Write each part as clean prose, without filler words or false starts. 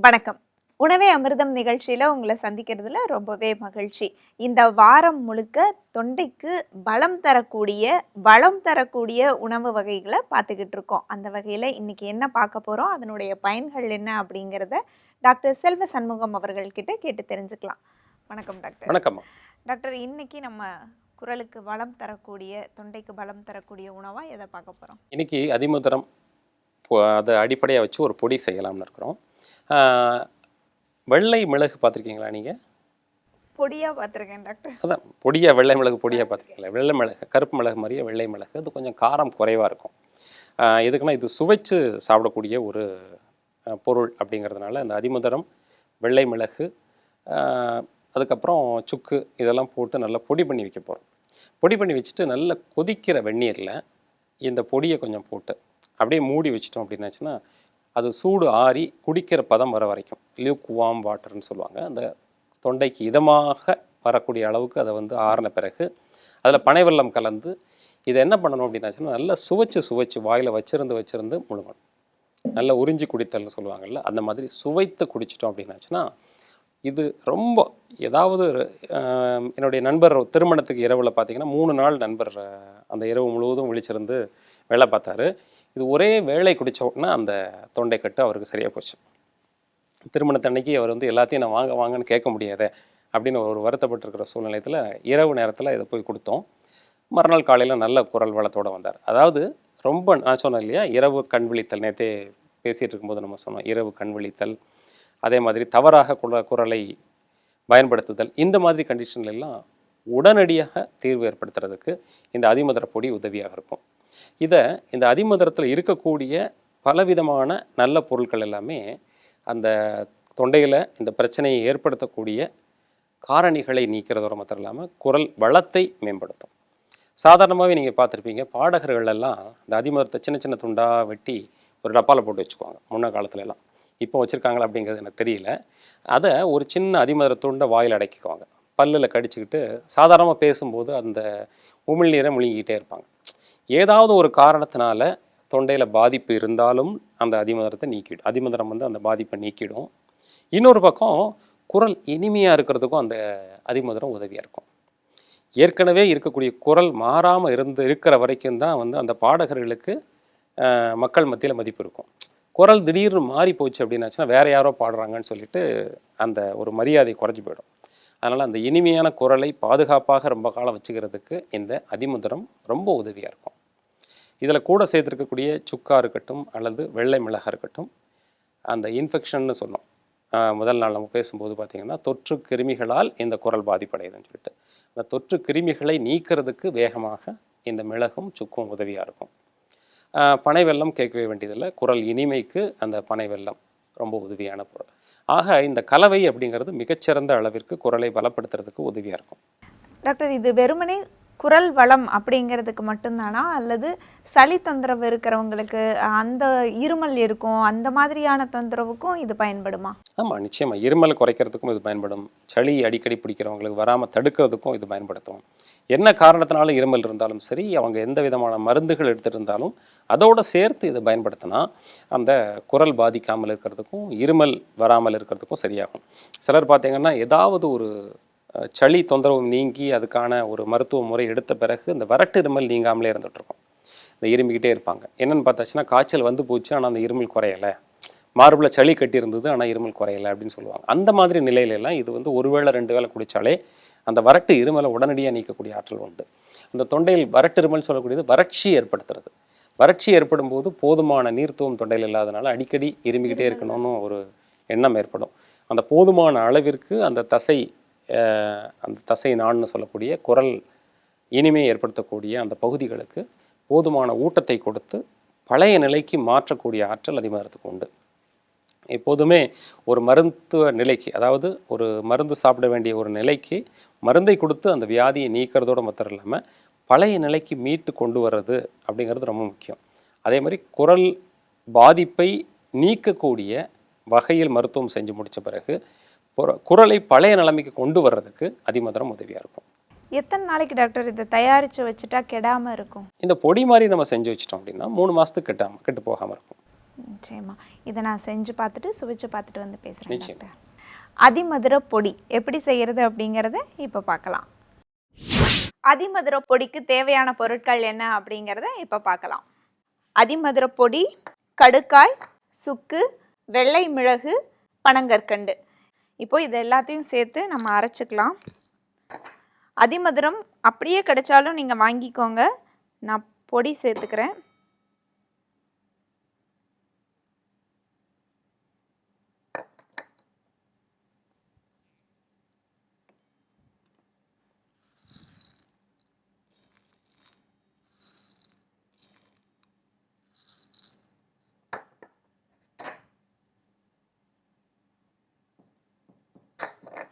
வணக்கம். உணவே அமிர்தம் நிகழ்ச்சியில உங்கள சந்திக்கிறதுல ரொம்பவே மகிழ்ச்சி. இந்த வாரம் முழுக்க தொண்டைக்கு வளம் தரக்கூடிய உணவு வகைகள பார்த்துக்கிட்டு இருக்கோம். அந்த வகையில இன்னைக்கு என்ன பார்க்க போறோம், அதனுடைய பயன்கள் என்ன அப்படிங்கிறத டாக்டர் செல்வ சண்முகம் அவர்கள் கிட்ட கேட்டு தெரிஞ்சுக்கலாம். வணக்கம் டாக்டர். வணக்கம்மா. டாக்டர், இன்னைக்கு நம்ம குரலுக்கு வளம் தரக்கூடிய, தொண்டைக்கு பலம் தரக்கூடிய உணவா எதை பார்க்க போறோம்? இன்னைக்கு அதிமதுரம் அதை அடிப்படையாக வச்சு ஒரு பொடி செய்யலாம்னு இருக்கிறோம். வெள்ளை மிளகு பார்த்துருக்கீங்களா நீங்கள்? பொடியா பார்த்துருக்கேன் டாக்டர். அதான் பொடியாக வெள்ளை மிளகு பொடியாக பார்த்துருக்கீங்களா? வெள்ளை மிளகு, கருப்பு மிளகு மாதிரியே வெள்ளை மிளகு, அது கொஞ்சம் காரம் குறைவாக இருக்கும். எதுக்குன்னா இது சுவைச்சு சாப்பிடக்கூடிய ஒரு பொருள் அப்படிங்கிறதுனால இந்த அதிமதுரம், வெள்ளை மிளகு, அதுக்கப்புறம் சுக்கு இதெல்லாம் போட்டு நல்லா பொடி பண்ணி வைக்க போகிறோம். பொடி பண்ணி வச்சுட்டு நல்லா கொதிக்கிற வெந்நீரில் இந்த பொடியை கொஞ்சம் போட்டு அப்படியே மூடி வச்சிட்டோம் அப்படின்னாச்சுன்னா அது சூடு ஆறி குடிக்கிற பதம் வர வரைக்கும், லியூக் வார்ம் வாட்டர்னு சொல்லுவாங்க, அந்த தொண்டைக்கு இதமாக வரக்கூடிய அளவுக்கு அதை வந்து ஆறின பிறகு அதில் பனை வெல்லம் கலந்து இதை என்ன பண்ணணும் அப்படின்னாச்சுன்னா நல்லா சுவைச்சு வாயில் வச்சிருந்து முழுங்கணும். நல்லா உறிஞ்சி குடித்தல்னு சொல்லுவாங்கள்ல, அந்த மாதிரி சுவைத்து குடிச்சிட்டோம் அப்படின்னாச்சுன்னா இது ரொம்ப ஏதாவது என்னுடைய நண்பர் திருமணத்துக்கு இரவில் பார்த்தீங்கன்னா 3 நாள் நண்பர் அந்த இரவு முழுவதும் விழிச்சிருந்து வேலை பார்த்தாரு. இது ஒரே வேளை குடித்த உடனே அந்த தொண்டை கட்டு அவருக்கு சரியாக போச்சு. திருமணத்தன்னைக்கு அவர் வந்து எல்லாத்தையும் நான் வாங்கன்னு கேட்க முடியாதே அப்படின்னு ஒரு வருத்தப்பட்டிருக்கிற சூழ்நிலையத்தில் இரவு நேரத்தில் இதை போய் கொடுத்தோம். மறுநாள் காலையில் நல்ல குரல் வளத்தோடு வந்தார். அதாவது ரொம்ப நான் சொன்னேன் இல்லையா, இரவு கண் விழித்தல், நேற்றே பேசிகிட்டு இருக்கும்போது நம்ம சொன்னோம், இரவு கண் விழித்தல், அதே மாதிரி தவறாக குரலை பயன்படுத்துதல், இந்த மாதிரி கண்டிஷன்ல எல்லாம் உடனடியாக தீர்வு ஏற்படுத்துறதுக்கு இந்த அதிமதுர பொடி உதவியாக இருக்கும். இந்த அதிமதுரத்தில் இருக்கக்கூடிய பலவிதமான நல்ல பொருட்கள் எல்லாமே அந்த தொண்டையில் இந்த பிரச்சனையை ஏற்படுத்தக்கூடிய காரணிகளை நீக்கிறதோட மாத்திரம் இல்லாமல் குரல் வளத்தை மேம்படுத்தும். சாதாரணமாகவே நீங்கள் பார்த்துருப்பீங்க, பாடகர்கள் எல்லாம் இந்த அதிமதுரத்தை சின்ன சின்ன துண்டாக வெட்டி ஒரு டப்பாவில் போட்டு வச்சுக்குவாங்க முன்ன காலத்துலலாம். இப்போ வச்சுருக்காங்களா அப்படிங்கிறது எனக்கு தெரியல. அதை ஒரு சின்ன அதிமதுர துண்டை வாயில் அடக்கிக்குவாங்க, பல்லில் கடிச்சிக்கிட்டு சாதாரணமாக பேசும்போது அந்த உமிழ்நீரை முழுங்கிக்கிட்டே இருப்பாங்க. ஏதாவது ஒரு காரணத்தினால தொண்டையில் பாதிப்பு இருந்தாலும் அந்த அதிமதுரத்தை நீக்கிடும். அதிமதுரம் வந்து அந்த பாதிப்பை நீக்கிடும். இன்னொரு பக்கம் குரல் இனிமையாக இருக்கிறதுக்கும் அந்த அதிமதுரம் உதவியாக இருக்கும். ஏற்கனவே இருக்கக்கூடிய குரல் மாறாமல் இருக்கிற வரைக்கும் தான் வந்து அந்த பாடகர்களுக்கு மக்கள் மத்தியில் மதிப்பு இருக்கும். குரல் திடீர்னு மாறி போச்சு அப்படின்னாச்சுன்னா வேற யாரோ பாடுறாங்கன்னு சொல்லிட்டு அந்த ஒரு மரியாதை குறைஞ்சி போயிடும். அதனால் அந்த இனிமையான குரலை பாதுகாப்பாக ரொம்ப காலம் வச்சுக்கிறதுக்கு இந்த அதிமதுரம் ரொம்ப உதவியாக இருக்கும். இதில் கூட சேர்த்துருக்கக்கூடிய சுக்கா இருக்கட்டும் அல்லது வெள்ளை மிளகாய் இருக்கட்டும், அந்த இன்ஃபெக்ஷன்னு சொன்னோம் முதல் நாள் நம்ம பேசும்போது பார்த்திங்கன்னா, தொற்று கிருமிகளால் இந்த குரல் பாதிப்படையுதுன்னு சொல்லிட்டு, அந்த தொற்று கிருமிகளை நீக்கிறதுக்கு வேகமாக இந்த மிளகும் சுக்கும் உதவியாக இருக்கும். பனை வெல்லம் கேட்கவே வேண்டியதில்லை, குரல் இனிமைக்கு அந்த பனை வெல்லம் ரொம்ப உதவியான பொருள். ஆக இந்த கலவை அப்படிங்கிறது மிகச்சிறந்த அளவிற்கு குரலை பலப்படுத்துறதுக்கு உதவியாக இருக்கும். டாக்டர், இது வெறுமனே குரல் வளம் அப்படிங்கிறதுக்கு மட்டும்தானா, அல்லது சளி தொந்தரவு இருக்கிறவங்களுக்கு, அந்த இருமல் இருக்கும், அந்த மாதிரியான தொந்தரவுக்கும் இது பயன்படுமா? ஆமாம், நிச்சயமாக இருமல் குறைக்கிறதுக்கும் இது பயன்படும். சளி அடிக்கடி பிடிக்கிறவங்களுக்கு வராமல் தடுக்கிறதுக்கும் இது பயன்படுத்தும். என்ன காரணத்தினாலும் இருமல் இருந்தாலும் சரி, அவங்க எந்த விதமான மருந்துகள் எடுத்துகிட்டு இருந்தாலும் அதோடு சேர்த்து இதை பயன்படுத்தினா அந்த குரல் பாதிக்காமல் இருக்கிறதுக்கும் இருமல் வராமல் இருக்கிறதுக்கும் சரியாகும். சிலர் பார்த்திங்கன்னா ஏதாவது ஒரு சளி தொந்தரவு நீங்கி அதுக்கான ஒரு மருத்துவ முறை எடுத்த பிறகு இந்த வறட்டு இருமல் நீங்காமலே இருந்துகிட்ருக்கும். இந்த இருமிக்கிட்டே இருப்பாங்க. என்னென்னு பார்த்தாச்சுன்னா காய்ச்சல் வந்து போச்சு ஆனால் அந்த இருமல் குறையலை, மார்பில் சளி கட்டி இருந்தது ஆனால் இருமல் குறையலை அப்படின்னு சொல்லுவாங்க. அந்த மாதிரி நிலையிலெல்லாம் இது வந்து ஒரு வேளை 2 வேளை குடித்தாலே அந்த வறட்டு இருமலை உடனடியாக நீக்கக்கூடிய ஆற்றல் உண்டு. அந்த தொண்டையில் வறட்டு இருமல் சொல்லக்கூடியது வறட்சி ஏற்படுத்துறது. வறட்சி ஏற்படும் போது போதுமான நீர்த்துவம் தொண்டையில் இல்லாதனால அடிக்கடி இருமிக்கிட்டே இருக்கணும்னு ஒரு எண்ணம் ஏற்படும். அந்த போதுமான அளவிற்கு அந்த தசை நான்னு சொல்லக்கூடிய குரல் இனிமையை ஏற்படுத்தக்கூடிய அந்த பகுதிகளுக்கு போதுமான ஊட்டத்தை கொடுத்து பழைய நிலைக்கு மாற்றக்கூடிய ஆற்றல் அதிமதுரத்துக்கு உண்டு. எப்போதுமே ஒரு மருத்துவ நிலைக்கு, அதாவது ஒரு மருந்து சாப்பிட வேண்டிய ஒரு நிலைக்கு மருந்தை கொடுத்து அந்த வியாதியை நீக்கிறதோடு மாத்திரம் இல்லாமல் பழைய நிலைக்கு மீட்டு கொண்டு வர்றது அப்படிங்கிறது ரொம்ப முக்கியம். அதே மாதிரி குரல் பாதிப்பை நீக்கக்கூடிய வகையில் மருத்துவம் செஞ்சு முடித்த பிறகு குரலை பழைய நிலைமைக்கு கொண்டு வர்றதுக்கு அதிமதுரம் உதவியாக இருக்கும். எத்தனை நாளைக்கு டாக்டர் இதை தயாரித்து வச்சுட்டா கெடாமல் இருக்கும்? இந்த பொடி மாதிரி நம்ம செஞ்சு வச்சிட்டோம் அப்படின்னா 3 மாதத்துக்கு கெட்டு போகாமல் இருக்கும். நிச்சயமா. இதை நான் செஞ்சு பார்த்துட்டு சுவைச்சு பார்த்துட்டு வந்து பேசுகிறேன் நிச்சயம். டாக்டர். அதிமதுர பொடி எப்படி செய்கிறது அப்படிங்கிறத இப்போ பார்க்கலாம். அதிமதுர பொடிக்கு தேவையான பொருட்கள் என்ன அப்படிங்கிறத இப்போ பார்க்கலாம். அதிமதுர பொடி, கடுக்காய், சுக்கு, வெள்ளை மிளகு, பனங்கற்கண்டு. இப்போ இது எல்லாத்தையும் சேர்த்து நம்ம அரைச்சிக்கலாம். அதிமதுரம் அப்படியே கிடைச்சாலும் நீங்கள் வாங்கிக்கோங்க. நான் பொடி சேர்த்துக்கிறேன்.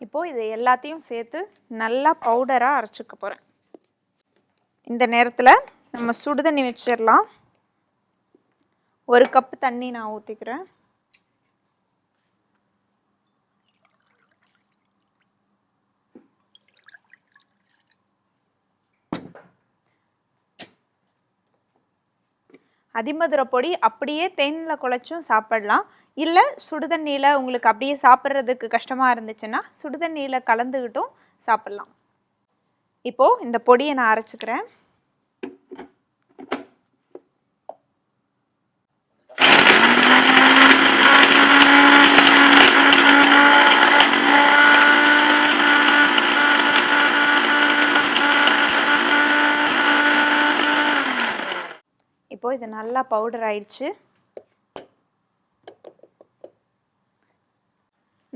இப்போது இது எல்லாத்தையும் சேர்த்து நல்லா பவுடராக அரைச்சிக்க போகிறேன். இந்த நேரத்தில் நம்ம சுடுதண்ணி வச்சிடலாம். 1 கப்பு தண்ணி நான் ஊற்றிக்கிறேன். அதிமதுர பொடி அப்படியே தேனில் குழைச்சும் சாப்பிடலாம். இல்லை சுடுதண்ணியில் உங்களுக்கு அப்படியே சாப்பிட்றதுக்கு கஷ்டமாக இருந்துச்சுன்னா சுடுதண்ணியில் கலந்துக்கிட்டும் சாப்பிட்லாம். இப்போது இந்த பொடியை நான் அரைச்சிக்கிறேன். இப்போது இது நல்லா பவுடர் ஆயிடுச்சு.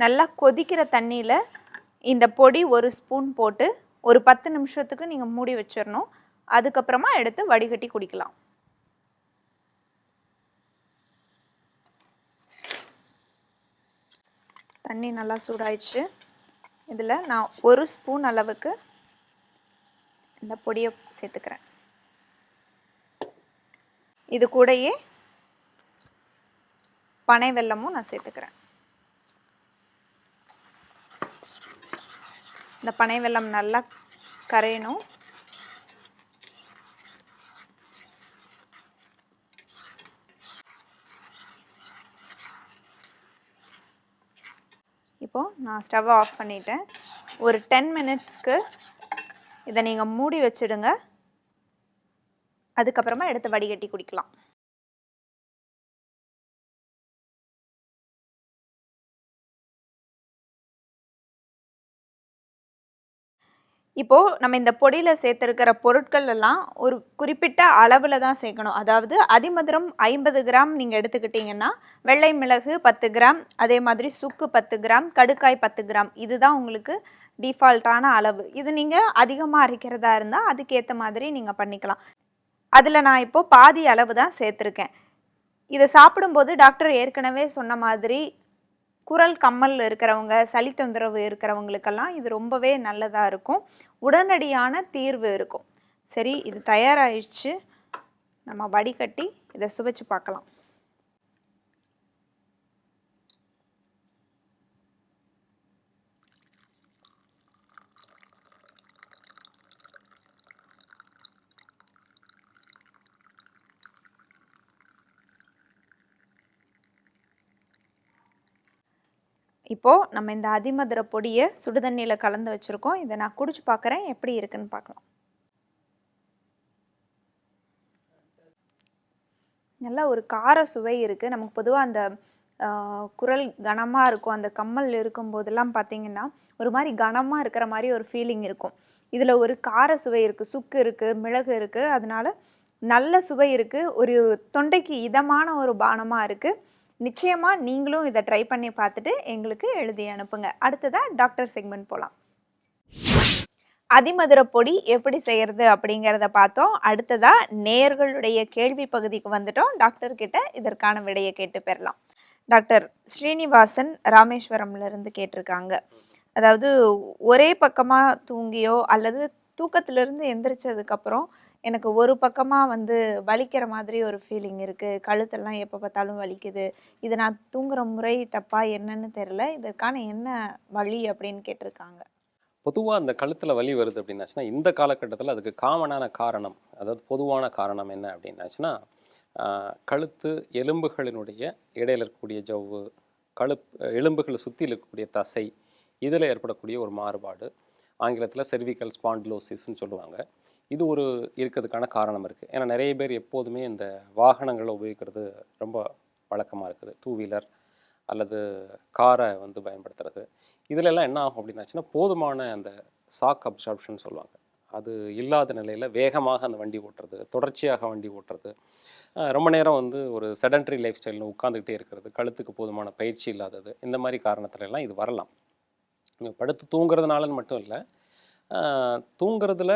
நல்லா கொதிக்கிற தண்ணியில் இந்த பொடி 1 ஸ்பூன் போட்டு ஒரு 10 நிமிஷத்துக்கு நீங்கள் மூடி வச்சிடணும். அதுக்கப்புறமா எடுத்து வடிகட்டி குடிக்கலாம். தண்ணி நல்லா சூடாயிடுச்சு. இதில் நான் 1 ஸ்பூன் அளவுக்கு இந்த பொடியை சேர்த்துக்கிறேன். இது கூடயே பனை வெல்லமும் நான் சேர்த்துக்கிறேன். இந்த பனை வெல்லம் நல்லா கரையணும். இப்போது நான் ஸ்டவ் ஆஃப் பண்ணிட்டேன். ஒரு 10 மினிட்ஸ்க்கு இதை நீங்கள் மூடி வச்சிடுங்க. அதுக்கப்புறமா எடுத்து வடிகட்டி குடிக்கலாம். இப்போது நம்ம இந்த பொடியில் சேர்த்துருக்கிற பொருட்கள் எல்லாம் ஒரு குறிப்பிட்ட அளவில் தான் சேர்க்கணும். அதாவது அதிமதுரம் 50 கிராம் நீங்கள் எடுத்துக்கிட்டிங்கன்னா வெள்ளை மிளகு 10 கிராம், அதே மாதிரி சுக்கு 10 கிராம், கடுக்காய் 10 கிராம், இதுதான் உங்களுக்கு டிஃபால்ட்டான அளவு. இது நீங்கள் அதிகமாக அரைக்கிறதா இருந்தால் அதுக்கேற்ற மாதிரி நீங்கள் பண்ணிக்கலாம். அதில் நான் இப்போது பாதி அளவு தான் சேர்த்துருக்கேன். இதை சாப்பிடும்போது டாக்டர் ஏற்கனவே சொன்ன மாதிரி குரல் கம்மல் இருக்கிறவங்க, சளி தொந்தரவு இருக்கிறவங்களுக்கெல்லாம் இது ரொம்பவே நல்லதாக இருக்கும். உடனடியான தீர்வு இருக்கும். சரி, இது தயாராகிடுச்சு. நம்ம வடிகட்டி இதை சுவைச்சு பார்க்கலாம். இப்போது நம்ம இந்த அதிமதுர பொடியை சுடுதண்ணியில் கலந்து வச்சுருக்கோம். இதை நான் குடிச்சு பார்க்குறேன், எப்படி இருக்குன்னு பார்க்கலாம். நல்லா ஒரு கார சுவை இருக்குது. நமக்கு பொதுவாக அந்த குரல் கனமாக இருக்கும். அந்த கம்மல் இருக்கும்போதெல்லாம் பார்த்திங்கன்னா ஒரு மாதிரி கனமாக இருக்கிற மாதிரி ஒரு ஃபீலிங் இருக்கும். இதில் ஒரு கார சுவை இருக்குது, சுக்கு இருக்குது, மிளகு இருக்குது. அதனால நல்ல சுவை இருக்குது. ஒரு தொண்டைக்கு இதமான ஒரு பானமாக இருக்குது. நிச்சயமாக நீங்களும் இதை ட்ரை பண்ணி பார்த்துட்டு எங்களுக்கு எழுதி அனுப்புங்க. அடுத்ததாக டாக்டர் செக்மெண்ட் போகலாம். அதிமதுர பொடி எப்படி செய்கிறது அப்படிங்கிறத பார்த்தோம். அடுத்ததாக நேயர்களுடைய கேள்வி பகுதிக்கு வந்துட்டோம். டாக்டர்கிட்ட இதற்கான விடையை கேட்டு பெறலாம். டாக்டர் ஸ்ரீனிவாசன் ராமேஸ்வரம்லேருந்து கேட்டிருக்காங்க. அதாவது ஒரே பக்கமாக தூங்கியோ அல்லது தூக்கத்திலிருந்து எந்திரிச்சதுக்கப்புறம் எனக்கு ஒரு பக்கமாக வலிக்கிற மாதிரி ஒரு ஃபீலிங் இருக்குது. கழுத்தெல்லாம் எப்போ பார்த்தாலும் வலிக்குது. இது நான் தூங்குகிற முறை தப்பா என்னன்னு தெரில. இதற்கான என்ன வழி அப்படின்னு கேட்டிருக்காங்க. பொதுவாக அந்த கழுத்தில் வலி வருது அப்படின்னாச்சுன்னா இந்த காலகட்டத்தில் அதுக்கு காமனான காரணம், அதாவது பொதுவான காரணம் என்ன அப்படின்னாச்சுன்னா கழுத்து எலும்புகளினுடைய இடையில இருக்கக்கூடிய ஜவ்வு, எலும்புகளை சுற்றி இருக்கக்கூடிய தசை, இதில் ஏற்படக்கூடிய ஒரு மாறுபாடு, ஆங்கிலத்தில் செர்விக்கல் ஸ்பாண்டிலோசிஸ்ன்னு சொல்லுவாங்க. இது ஒரு இருக்கிறதுக்கான காரணம் இருக்குது. ஏன்னா நிறைய பேர் எப்போதுமே இந்த வாகனங்களை உபயோகிக்கிறது ரொம்ப வழக்கமாக இருக்குது. டூ வீலர் அல்லது காரை வந்து பயன்படுத்துறது. இதிலெல்லாம் என்ன ஆகும் அப்படின்னாச்சுன்னா, போதுமான அந்த ஷாக் அப்சார்ப்ஷன் சொல்லுவாங்க. அது இல்லாத நிலையில் வேகமாக அந்த வண்டி ஓட்டுறது, தொடர்ச்சியாக வண்டி ஓட்டுறது, ரொம்ப நேரம் வந்து ஒரு செடன்ட்ரி லைஃப் ஸ்டைல்னு உட்காந்துக்கிட்டே இருக்கிறது, கழுத்துக்கு போதுமான பயிற்சி இல்லாதது, இந்த மாதிரி காரணத்துல எல்லாம் இது வரலாம். படுத்து தூங்குறதுனாலன்னு மட்டும் இல்லை, தூங்குறதுல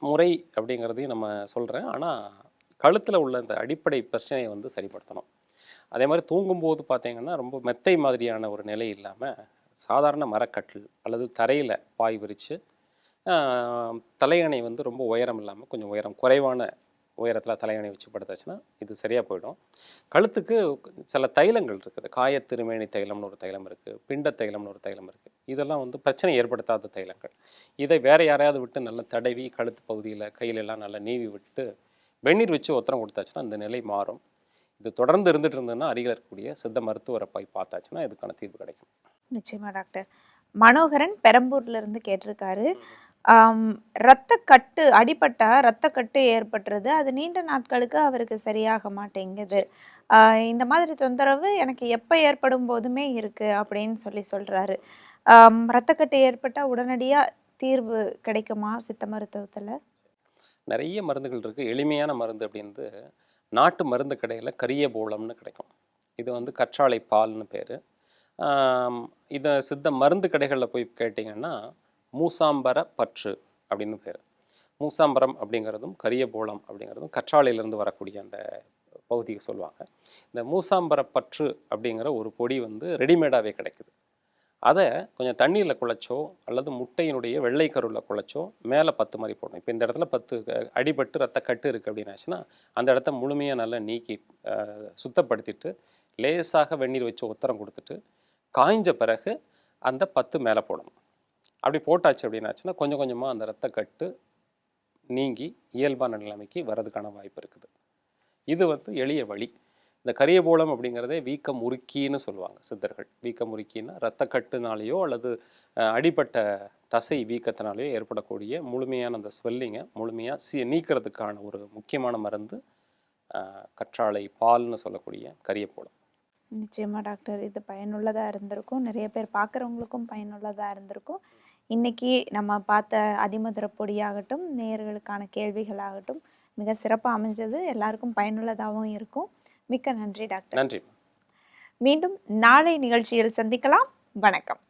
முறை அப்படிங்கிறதையும் நம்ம சொல்கிறேன். ஆனால் கழுத்தில் உள்ள இந்த அடிப்படை பிரச்சனையை வந்து சரிப்படுத்தணும். அதே மாதிரி தூங்கும்போது பார்த்தீங்கன்னா, ரொம்ப மெத்தை மாதிரியான ஒரு நிலை இல்லாமல் சாதாரண மரக்கட்டில் அல்லது தரையில் பாய் விரித்து, தலையணை வந்து ரொம்ப உயரம் இல்லாமல் கொஞ்சம் உயரம் குறைவான உயரத்தில் தலையணை வச்சு படுத்தாச்சுன்னா இது சரியாக போயிடும். கழுத்துக்கு சில தைலங்கள் இருக்குது. காயத்திருமேனி தைலம்னு ஒரு தைலம் இருக்குது, பிண்ட தைலம்னு ஒரு தைலம் இருக்குது. இதெல்லாம் வந்து பிரச்சனை ஏற்படுத்தாத தைலங்கள். இதை வேறு யாரையாவது விட்டு நல்லா தடவி கழுத்து பகுதியில் கையிலெல்லாம் நல்லா நீவி விட்டு வெந்நீர் வச்சு ஒத்தரம் கொடுத்தாச்சுன்னா இந்த நிலை மாறும். இது தொடர்ந்து இருந்துட்டு இருந்ததுன்னா அருகில் இருக்கக்கூடிய சித்த மருத்துவரை போய் பார்த்தாச்சுன்னா இதுக்கான தீர்வு கிடைக்கும். நிச்சயமா டாக்டர். மனோகரன் பெரம்பூர்ல இருந்து கேட்டிருக்காரு. ரத்தக்கட்டு அடிபட்டா ரத்தக்கட்டு ஏற்பட்டுறது, அது நீண்ட நாட்களுக்கு அவருக்கு சரியாக மாட்டேங்குது. இந்த மாதிரி தொந்தரவு எனக்கு எப்போ ஏற்படும் போதுமே இருக்கு அப்படின்னு சொல்றாரு. ரத்தக்கட்டு ஏற்பட்டா உடனடியா தீர்வு கிடைக்குமா சித்த மருத்துவத்துல? நிறைய மருந்துகள் இருக்குது. எளிமையான மருந்து அப்படின்றது நாட்டு மருந்து கடையில் கரிய போலம்னு கிடைக்கும். இது வந்து கற்றாழை பால்னு பேர். இதை சித்த மருந்து கடைகளில் போய் கேட்டிங்கன்னா மூசாம்பர பற்று அப்படின்னு பேர். மூசாம்பரம் அப்படிங்கிறதும் கரிய போலம் அப்படிங்கிறதும் கற்றாழையிலேருந்து வரக்கூடிய அந்த பகுதியை சொல்லுவாங்க. இந்த மூசாம்பர பற்று அப்படிங்கிற ஒரு பொடி வந்து ரெடிமேடாகவே கிடைக்குது. அதை கொஞ்சம் தண்ணியில் குழைச்சோ அல்லது முட்டையினுடைய வெள்ளை கருவில் குழைச்சோ மேலே 10 மாதிரி போடணும். இப்போ இந்த இடத்துல 10 அடிபட்டு ரத்த கட்டு இருக்குது அப்படின்னாச்சுன்னா அந்த இடத்த முழுமையாக நல்லா நீக்கி சுத்தப்படுத்திட்டு லேசாக வெந்நீர் வச்சு ஒத்தரம் கொடுத்துட்டு காய்ஞ்ச பிறகு அந்த 10 மேலே போடணும். அப்படி போட்டாச்சு அப்படின்னாச்சுன்னா கொஞ்சம் கொஞ்சமாக அந்த ரத்த கட்டு நீங்கி இயல்பான நிலைமைக்கு வர்றதுக்கான வாய்ப்பு இருக்குது. இது வந்து எளிய வழி. இந்த கரியபோலம் அப்படிங்கிறதே வீக்கம் உருக்கின்னு சொல்லுவாங்க சித்தர்கள். வீக்கம் உருக்கின்னா ரத்த கட்டுனாலேயோ அல்லது அடிப்பட்ட தசை வீக்கத்தினாலேயோ ஏற்படக்கூடிய முழுமையான அந்த ஸ்வெல்லிங்கை முழுமையாக நீக்கிறதுக்கான ஒரு முக்கியமான மருந்து கற்றாழை பால்னு சொல்லக்கூடிய கரியபோலம். நிச்சயமா டாக்டர், இது பயனுள்ளதாக இருந்திருக்கும். நிறைய பேர் பார்க்குறவங்களுக்கும் பயனுள்ளதாக இருந்திருக்கும். இன்னைக்கு நம்ம பார்த்த அதிமதுர பொடியாகட்டும், நேயர்களுக்கான கேள்விகளாகட்டும் மிக சிறப்பாக அமைஞ்சது. எல்லாருக்கும் பயனுள்ளதாகவும் இருக்கும். மிக்க நன்றி டாக்டர். நன்றி. மீண்டும் நாளை நிகழ்ச்சியில் சந்திக்கலாம். வணக்கம்.